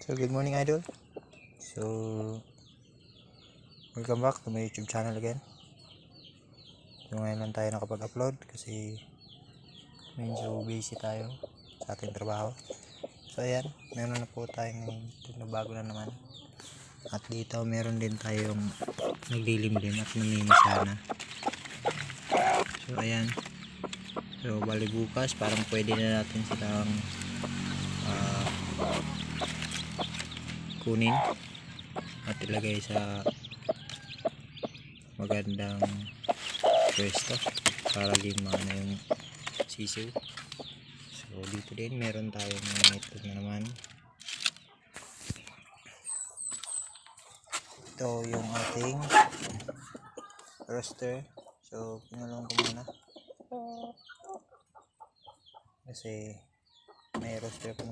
So good morning idol. So welcome back to my YouTube channel again. So ngayon lang tayo nakapag-upload kasi medyo busy tayo sa ating trabaho. So ayan, meron na po tayong bago na naman. At dito meron din tayong naglilimlim at namimisana. So ayan. So bali bukas parang pwede na natin silang kunin at ilagay sa magandang pwesto para lima na yung sisiw. So dito din meron tayong ito na naman. Ito yung ating roaster. So pinulong ko muna kasi may roaster po